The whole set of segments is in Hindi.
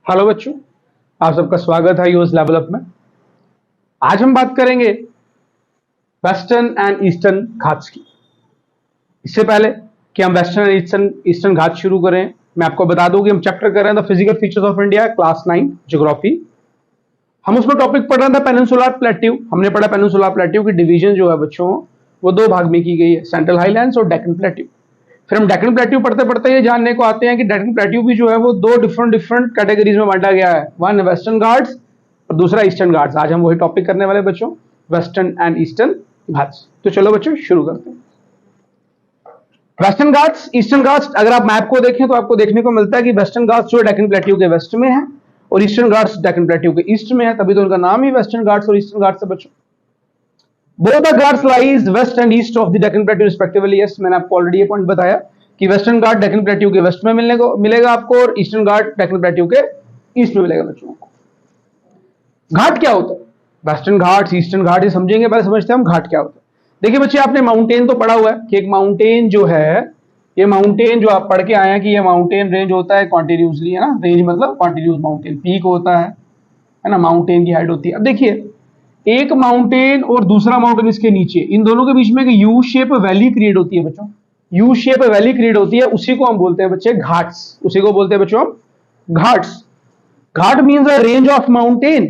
हेलो बच्चों, आप सबका स्वागत है यूएस लेवल अप में। आज हम बात करेंगे वेस्टर्न एंड ईस्टर्न घाट्स की। इससे पहले कि हम वेस्टर्न एंड ईस्टर्न घाट शुरू करें, मैं आपको बता दूं कि हम चैप्टर कर रहे हैं the physical features of India, class 9 geography. हम उसमें टॉपिक पढ़ रहे थे पेनिनसुलर प्लेट्यू। हमने पढ़ा पेनिनसुलर प्लेट्यू की डिवीजन जो है बच्चों वो दो भाग में की गई है, सेंट्रल हाईलैंड्स और डेक्कन प्लेट्यू। फिर हम डेक्कन प्लेट्यू पढ़ते पढ़ते ये जानने को आते हैं कि डेक्कन प्लेट्यू भी जो है वो दो डिफरेंट कैटेगरीज में बांटा गया है, वन वेस्टर्न घाट्स और दूसरा ईस्टर्न घाट्स। आज हम वही टॉपिक करने वाले बच्चों, वेस्टर्न एंड ईस्टर्न घाट्स। तो चलो बच्चों शुरू करते हैं। वेस्टर्न घाट्स, ईस्टर्न घाट्स, अगर आप मैप को देखें तो आपको देखने को मिलता है कि वेस्टर्न घाट्स जो डेक्कन प्लेट्यू के वेस्ट में है और ईस्टर्न घाट्स डेक्कन प्लेट्यू के ईस्ट में है, तभी तो उनका नाम ही वेस्टर्न घाट्स और ईस्टर्न घाट्स है बच्चों। Both the Ghats lies west and east of the Deccan plateau respectively. Yes, मैंने आपको ऑलरेडी ये पॉइंट बताया कि वेस्टर्न घाट डेक्कन प्लेट्यू के वेस्ट में मिलेगा आपको और ईस्टर्न घाट डेक्कन प्लेट्यू के ईस्ट में मिलेगा बच्चों को। घाट क्या होता है? वेस्टर्न घाट, ईस्टर्न घाट, ये समझेंगे, पहले समझते हैं हम घाट क्या होता है। देखिए बच्चे, आपने माउंटेन तो पढ़ा हुआ है कि एक माउंटेन जो है, ये माउंटेन जो आप पढ़ के आए हैं कि ये माउंटेन रेंज होता है कॉन्टिन्यूसली, है ना। रेंज मतलब कॉन्टिन्यूस माउंटेन, पीक होता है ना, माउंटेन की हाइट होती है। अब देखिए, एक माउंटेन और दूसरा माउंटेन इसके नीचे, इन दोनों के बीच में एक यू शेप वैली क्रिएट होती है बच्चों। यू शेप वैली क्रिएट होती है, उसी को हम बोलते हैं बच्चे घाट्स। उसी को बोलते हैं बच्चों हम Ghats. Ghat means a range of mountain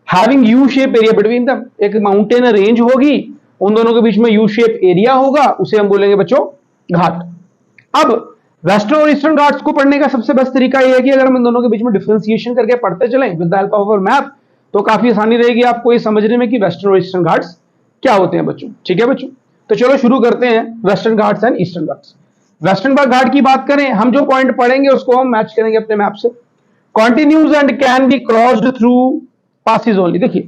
having U shape area between them. एक माउंटेन रेंज होगी, उन दोनों के बीच में यू शेप एरिया होगा, उसे हम बोलेंगे बच्चों घाट। अब वेस्टर्न और ईस्टर्न घाट्स को पढ़ने का सबसे बेस्ट तरीका यह है कि अगर हम इन दोनों के बीच में डिफरेंशिएशन करके पढ़ते चलें with the help of our map, तो काफी आसानी रहेगी आपको ये समझने में कि वेस्टर्न और ईस्टर्न घाट्स क्या होते हैं बच्चों। ठीक है बच्चों, तो चलो शुरू करते हैं Western Ghats and Eastern Ghats. Western Ghat की बात करें, हम जो पॉइंट पढ़ेंगे उसको हम मैच करेंगे अपने मैप से। Continues and can be crossed through passes only. देखिए,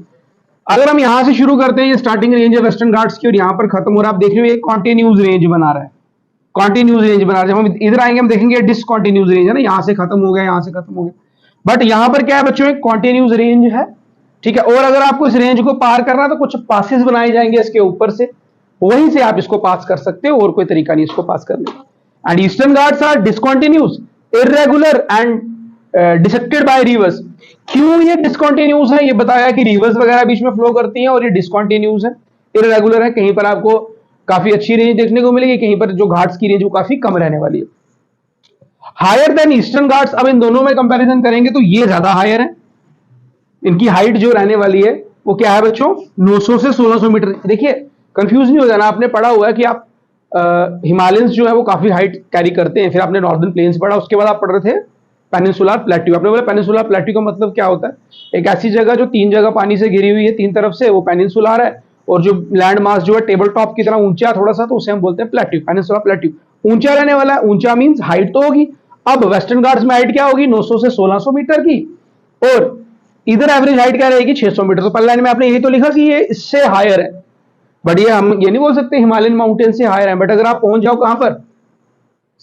अगर हम यहां से शुरू करते हैं, ये स्टार्टिंग रेंज है वेस्टर्न घाट्स की और यहां पर खत्म हो रहा है, आप देख रहे हो ये कॉन्टिन्यूज रेंज बना रहा है। कॉन्टिन्यूज रेंज बना रहा है। हम इधर आएंगे, हम देखेंगे डिसकॉन्टिन्यूज रेंज है ना, यहां से खत्म हो गया, यहां से खत्म हो गया। बट यहां पर क्या है बच्चों, एक कॉन्टिन्यूज रेंज है। ठीक है, और अगर आपको इस रेंज को पार करना है तो कुछ पासेस बनाए जाएंगे इसके ऊपर से, वहीं से आप इसको पास कर सकते हो, और कोई तरीका नहीं इसको पास करने का। And Eastern Ghats are discontinuous, irregular and dissected by rivers. क्यों ये डिसकॉन्टिन्यूज है? ये बताया कि रिवर्स वगैरह बीच में फ्लो करती हैं, और ये डिसकॉन्टिन्यूज है, इर्रेगुलर है। कहीं पर आपको काफी अच्छी रेंज देखने को मिलेगी, कहीं पर जो घाट्स की रेंज वो काफी कम रहने वाली है। हायर देन ईस्टर्न घाट्स, अब इन दोनों में कंपैरिजन करेंगे तो ये ज्यादा हायर है। इनकी हाइट जो रहने वाली है वो क्या है बच्चों, 900 से 1600 मीटर। देखिए, कंफ्यूज नहीं हो जाना, आपने पढ़ा हुआ है कि आप हिमालयंस जो है वो काफी हाइट कैरी करते हैं, फिर आपने नॉर्दर्न प्लेन्स पढ़ा, उसके बाद आप पढ़ रहे थे पेनिनसुलर प्लेट्यू। आपने बोला पेनिनसुलर प्लेट्यू का मतलब क्या होता है? एक ऐसी जगह जो तीन जगह पानी से घिरी हुई है, तीन तरफ से, वो पेनिनसुलर है, और जो लैंड मास जो है टेबल टॉप की तरह ऊंचा थोड़ा सा, तो उसे हम बोलते हैं प्लेट्यू, पेनिनसुलर प्लेट्यू। ऊंचा रहने वाला है, ऊंचा मींस हाइट तो होगी। अब वेस्टर्न घाट्स में हाइट क्या होगी, 900 से 1600 मीटर की, और इधर एवरेज हाइट क्या रहेगी, 600 मीटर। तो पहले लाइन में आपने यही तो लिखा कि ये इससे हायर है, बट ये हम ये नहीं बोल सकते हिमालयन माउंटेन से हायर है। बट अगर आप पहुंच जाओ कहां पर,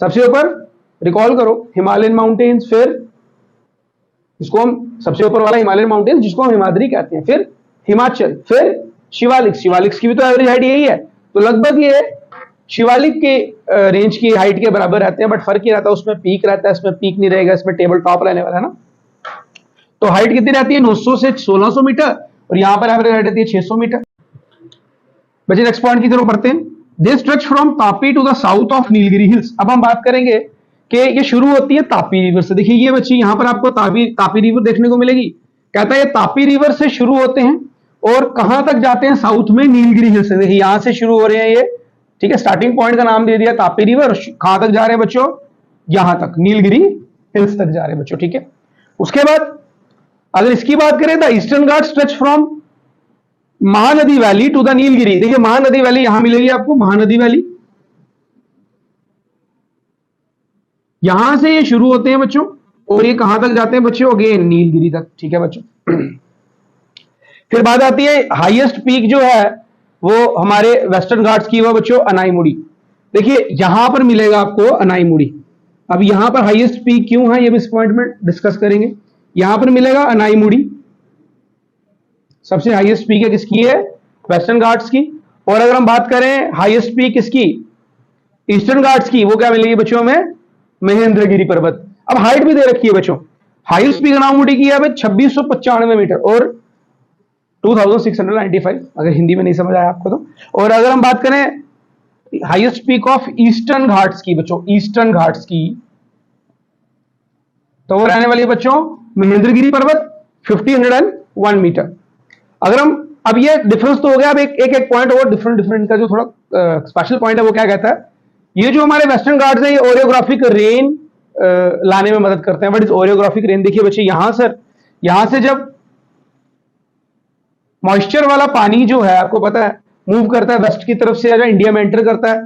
सबसे ऊपर, रिकॉल करो हिमालयन माउंटेन्स, फिर इसको हम सबसे ऊपर वाला हिमालयन माउंटेन्स जिसको हम हिमाद्री कहते हैं, फिर हिमाचल, फिर शिवालिक। शिवालिक की भी तो एवरेज हाइट यही है, तो लगभग ये शिवालिक के रेंज की हाइट के बराबर रहते हैं। बट फर्क ये रहता है, उसमें पीक रहता है, इसमें पीक नहीं रहेगा, इसमें टेबल टॉप रहने वाला है ना। तो हाइट कितनी रहती है, 900 से 1600 मीटर, और यहां पर एवरेज हाइट रहती है 600 मीटर। बच्चे नेक्स्ट पॉइंट की तरफ पढ़ते हैं। They stretch from Tapi to the south of Nilgiri hills. अब हम बात करेंगे कि ये शुरू होती है तापी रिवर से। देखिए ये बच्ची, यहां पर आपको तापी रिवर देखने को मिलेगी। कहता है ये तापी रिवर से शुरू होते हैं और कहां तक जाते हैं, साउथ में नीलगिरी हिल्स से। देखिए यहां से शुरू हो रहे हैं ये, ठीक है, स्टार्टिंग पॉइंट का नाम दे दिया तापी रिवर। कहां तक जा रहे हैं बच्चों, यहां तक, नीलगिरी हिल्स तक जा रहे हैं बच्चों। ठीक है, उसके बाद अगर इसकी बात करें, the Eastern Ghat stretch from Mahanadi valley to the Nilgiri. देखिए महानदी वैली यहां मिलेगी आपको, महानदी वैली यहां से ये शुरू होते हैं बच्चों, और ये कहां तक जाते हैं बच्चों, अगेन नीलगिरी तक। ठीक है बच्चों, फिर बात आती है हाईएस्ट पीक जो है वो हमारे वेस्टर्न घाट्स की, वो बच्चों अनाईमुड़ी। देखिए यहां पर मिलेगा आपको अनाईमुड़ी। अब यहां पर हाईएस्ट पीक क्यों है, ये भी इस पॉइंट में डिस्कस करेंगे। यहां पर मिलेगा अनाईमुड़ी, सबसे हाईएस्ट पीक है किसकी है, वेस्टर्न घाट्स की। और अगर हम बात करें हाईएस्ट पीक किसकी, ईस्टर्न घाट्स की, वो क्या मिलेगी बच्चों में, महेंद्रगिरी पर्वत। अब हाइट भी दे रखी है बच्चों, हाईएस्ट पीक रामामुडी की है 2695 मीटर और 2695, अगर हिंदी में नहीं समझ आया आपको तो। और अगर हम बात करें highest peak of eastern Ghats की बच्चों, ईस्टर्न घाट्स की, तो वो रहने वाली है बच्चों महेंद्रगिरी पर्वत 1501 मीटर। अगर हम अब ये डिफरेंस तो हो गया, अब एक पॉइंट और डिफरेंट का जो थोड़ा स्पेशल पॉइंट है वो क्या कहता है, ये जो हमारे वेस्टर्न घाट्स है ये ओरियोग्राफिक रेन लाने में मदद करते हैं। बट इस ओरियोग्राफिक रेन देखिए बच्चे, यहां से जब मॉइस्चर वाला पानी जो है आपको पता है मूव करता है वेस्ट की तरफ से, या इंडिया में एंटर करता है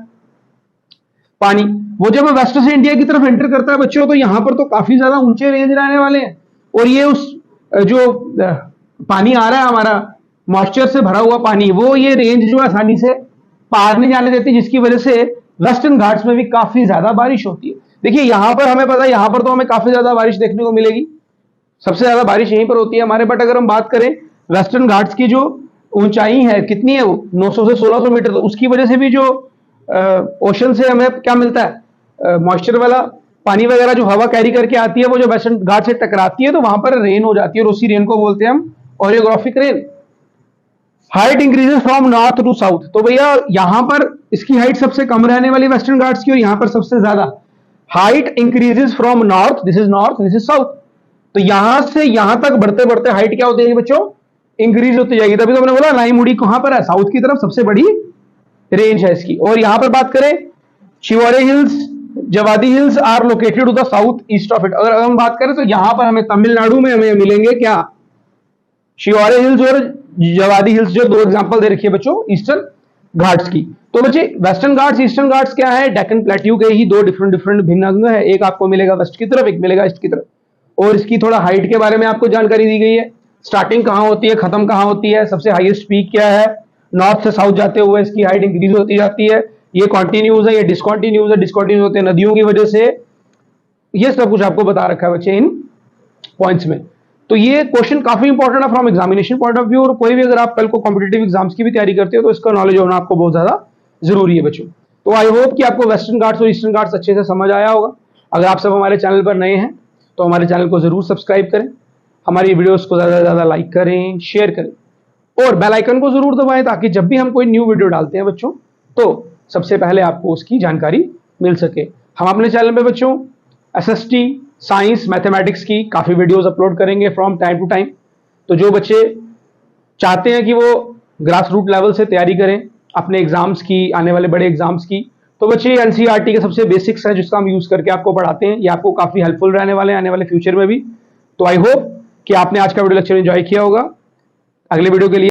पानी, वो जब वेस्ट से इंडिया की तरफ एंटर करता है बच्चों, तो यहां पर तो काफी ज्यादा ऊंचे रेंज रहने वाले हैं। और ये उस जो पानी आ रहा है हमारा मॉइस्चर से भरा हुआ पानी, वो ये रेंज जो आसानी से पार नहीं जाने देती, जिसकी वजह से वेस्टर्न घाट्स में भी काफी ज्यादा बारिश होती है। देखिए यहां पर हमें पता है, यहां पर तो हमें काफी ज्यादा बारिश देखने को मिलेगी, सबसे ज्यादा बारिश यहीं पर होती है हमारे। बट अगर हम बात करें वेस्टर्न घाट्स की जो ऊंचाई है कितनी है, वो 900 से 1600 मीटर, तो उसकी वजह से भी जो ओशन से हमें क्या मिलता है, मॉइस्चर वाला पानी वगैरह जो हवा कैरी करके आती है, वो जो वेस्टर्न घाट से टकराती है तो वहां पर रेन हो जाती है, और उसी रेन को बोलते हैं हम orographic rain. Height increases from north to south, तो भैया यहां पर इसकी हाइट सबसे कम रहने वाली वेस्टर्न घाट्स की, और यहां पर सबसे ज्यादा height increases from north, this is south. तो यहां से यहां तक बढ़ते बढ़ते हाइट क्या होती है बच्चों, इंक्रीज होती जाएगी। तभी तो मैंने बोला रामामुडी कहां पर है, साउथ की तरफ सबसे बड़ी रेंज है इसकी। और यहां पर बात करें Shevaroy hills, Javadi hills are located to the south east of it. अगर हम बात करें तो यहां पर हमें तमिलनाडु में हमें मिलेंगे क्या, शिवोरे हिल्स और जवादी हिल्स, जो दो एग्जांपल दे रखी है बच्चों ईस्टर्न घाट्स की। तो बच्चे वेस्टर्न घाट्स ईस्टर्न घाट्स क्या है, डेक्कन प्लेट्यू के ही दो डिफरेंट भिन्न अंग है, एक आपको मिलेगा वेस्ट की तरफ, एक मिलेगा ईस्ट की तरफ। और इसकी थोड़ा हाइट के बारे में आपको जानकारी दी गई है, स्टार्टिंग कहां होती है, खत्म कहां होती है, सबसे हाईएस्ट पीक क्या है, नॉर्थ से साउथ जाते हुए इसकी हाइट इंक्रीज होती जाती है, ये कॉन्टिन्यूज है, ये डिसकॉन्टिन्यूज है, डिसकॉन्टिन्यूज होते हैं नदियों की वजह से। ये सब कुछ आपको बता रखा है बच्चे इन पॉइंट्स में। तो ये क्वेश्चन काफी इंपॉर्टेंट है from examination point of view, और कोई भी अगर आप कल को कॉम्पिटेटिव एग्जाम्स की भी तैयारी करते हो तो इसका नॉलेज होना आपको बहुत ज्यादा जरूरी है बच्चों। तो आई होप कि आपको वेस्टर्न घाट्स और ईस्टर्न घाट्स अच्छे से समझ आया होगा। अगर आप सब हमारे चैनल पर नए हैं तो हमारे चैनल को जरूर सब्सक्राइब करें, हमारी वीडियोस को ज्यादा से ज्यादा लाइक करें, शेयर करें और बेल आइकन को जरूर दबाएं, ताकि जब भी हम कोई न्यू वीडियो डालते हैं बच्चों तो सबसे पहले आपको उसकी जानकारी मिल सके। हम अपने चैनल पे बच्चों एसएसटी, साइंस, मैथमेटिक्स की काफी वीडियोस अपलोड करेंगे फ्रॉम टाइम टू टाइम। तो जो बच्चे चाहते हैं कि वो ग्रास रूट लेवल से तैयारी करें अपने एग्जाम्स की, आने वाले बड़े एग्जाम्स की, तो बच्चे एनसीईआरटी के सबसे बेसिक्स है जिसका हम यूज करके आपको पढ़ाते हैं, ये आपको काफी हेल्पफुल रहने वाले हैं आने वाले फ्यूचर में भी। तो आई होप कि आपने आज का वीडियो लेक्चर एंजॉय किया होगा। अगले वीडियो के लिए